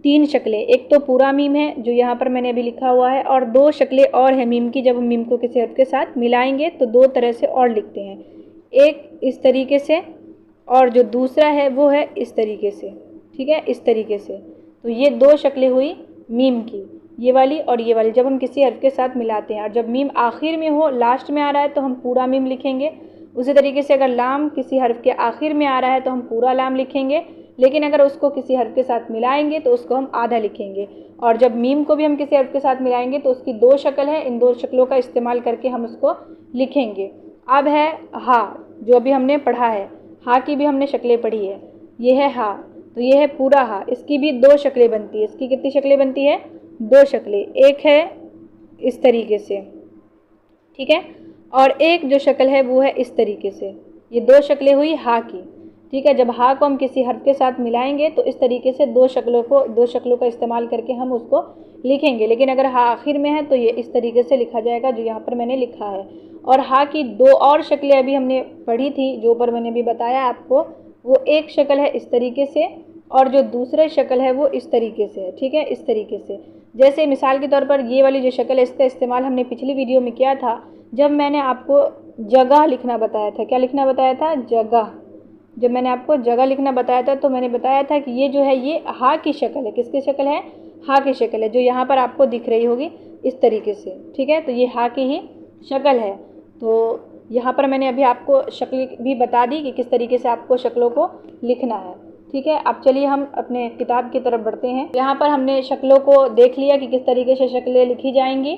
3 शक्लें, एक तो पूरा मीम है जो यहाँ पर मैंने अभी लिखा हुआ है, और 2 शक्लें और है मीम की। जब हम मीम को किसी हर्फ के साथ मिलाएंगे तो 2 तरह से और लिखते हैं, एक इस तरीके से और जो दूसरा है वो है इस तरीके से, ठीक है, इस तरीके से। तो ये 2 शक्लें हुई मीम की, ये वाली और ये वाली, जब हम किसी हर्फ के साथ मिलाते हैं। और जब मीम आखिर में हो, लास्ट में आ रहा है, तो हम पूरा मीम लिखेंगे। उसी तरीके से अगर लाम किसी हर्फ के आखिर में आ रहा है तो हम पूरा लाम लिखेंगे, लेकिन अगर उसको किसी हर्फ के साथ मिलाएंगे तो उसको हम आधा लिखेंगे। और जब मीम को भी हम किसी हर्फ के साथ मिलाएंगे तो उसकी 2 शक्ल है, इन 2 शक्लों का इस्तेमाल करके हम उसको लिखेंगे। अब है हा, जो अभी हमने पढ़ा है, हा की भी हमने शक्लें पढ़ी है। ये है हा, तो ये है पूरा हा, इसकी भी 2 शक्लें बनती है। इसकी कितनी शक्लें बनती है? 2 शक्लें। एक है इस तरीके से, ठीक है, और एक जो शक्ल है वो है इस तरीके से। ये 2 शक्लें हुई हा की, ठीक है। जब हा को हम किसी हर्फ के साथ मिलाएंगे तो इस तरीके से 2 शक्लों का इस्तेमाल करके हम उसको लिखेंगे। लेकिन अगर हा आखिर में है तो ये इस तरीके से लिखा जाएगा जो यहाँ पर मैंने लिखा है। और हा की 2 और शक्लें अभी हमने पढ़ी थी, जो ऊपर मैंने भी बताया आपको। वो एक शक्ल है इस तरीके से और जो दूसरा शक्ल है वो इस तरीके से है, ठीक है, इस तरीके से। जैसे मिसाल के तौर पर ये वाली जो शक्ल है, इसका इस्तेमाल हमने पिछली वीडियो में किया था जब मैंने आपको जगह लिखना बताया था। क्या लिखना बताया था? जगह। जब मैंने आपको जगह लिखना बताया था तो मैंने बताया था कि ये जो है ये हा की शक्ल है। किसकी शक्ल है? हा की शक्ल है, जो यहाँ पर आपको दिख रही होगी इस तरीके से, ठीक है। तो ये हा की ही शक्ल है। तो यहाँ पर मैंने अभी आपको शक्ल भी बता दी कि किस तरीके से आपको शक्लों को लिखना है, ठीक है। अब चलिए हम अपने किताब की तरफ बढ़ते हैं। यहाँ पर हमने शक्लों को देख लिया कि किस तरीके से शक्लें लिखी जाएंगी।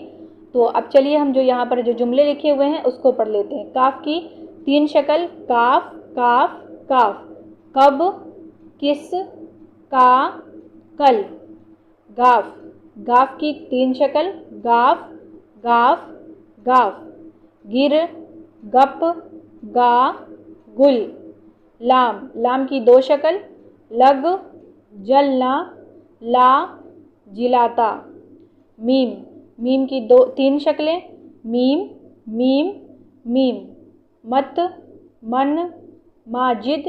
तो अब चलिए हम जो यहाँ पर जो जुमले लिखे हुए हैं उसको पढ़ लेते हैं। काफ की 3 शक्ल, काफ, काफ, काफ। कब, किस, का, कल। गाफ, गाफ की 3 शक्ल, गाफ, गाफ, गाफ। गिर, गप, गा, गुल। लाम, लाम की 2 शक्ल, लग, जलना, ला, जिलाता। मीम, मीम की 3 शक्लें, मीम, मीम, मीम। मत, मन, माजिद,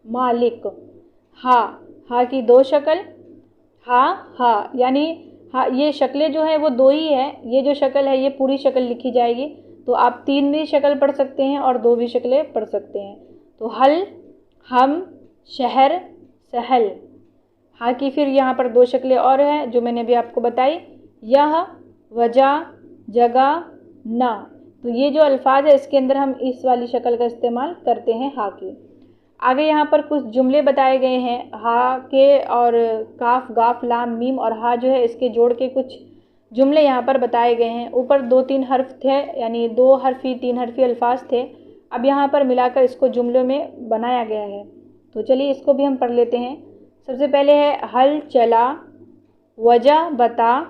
मालिक। हा, हा की 2 शक्ल, हा, हा, यानी हा, ये शक्लें जो है वो 2 ही है। ये जो शक्ल है ये पूरी शक्ल लिखी जाएगी। तो आप 3 भी शक्ल पढ़ सकते हैं और 2 भी शक्लें पढ़ सकते हैं। तो हल, हम, शहर, सहल। हा की फिर यहाँ पर 2 शक्लें और हैं जो मैंने अभी आपको बताई, यह, वजह, जगह, ना। तो ये जो अल्फाज है इसके अंदर हम इस वाली शक्ल का इस्तेमाल करते हैं हा की। आगे यहाँ पर कुछ जुमले बताए गए हैं हा के, और काफ, गाफ, लाम, मीम और हा जो है इसके जोड़ के कुछ जुमले यहाँ पर बताए गए हैं। ऊपर 2-3 हर्फ थे, यानी 2 हर्फी 3 हर्फी अल्फाज थे। अब यहाँ पर मिलाकर इसको जुमलों में बनाया गया है। तो चलिए इसको भी हम पढ़ लेते हैं। सबसे पहले है हल चला, वजह बता,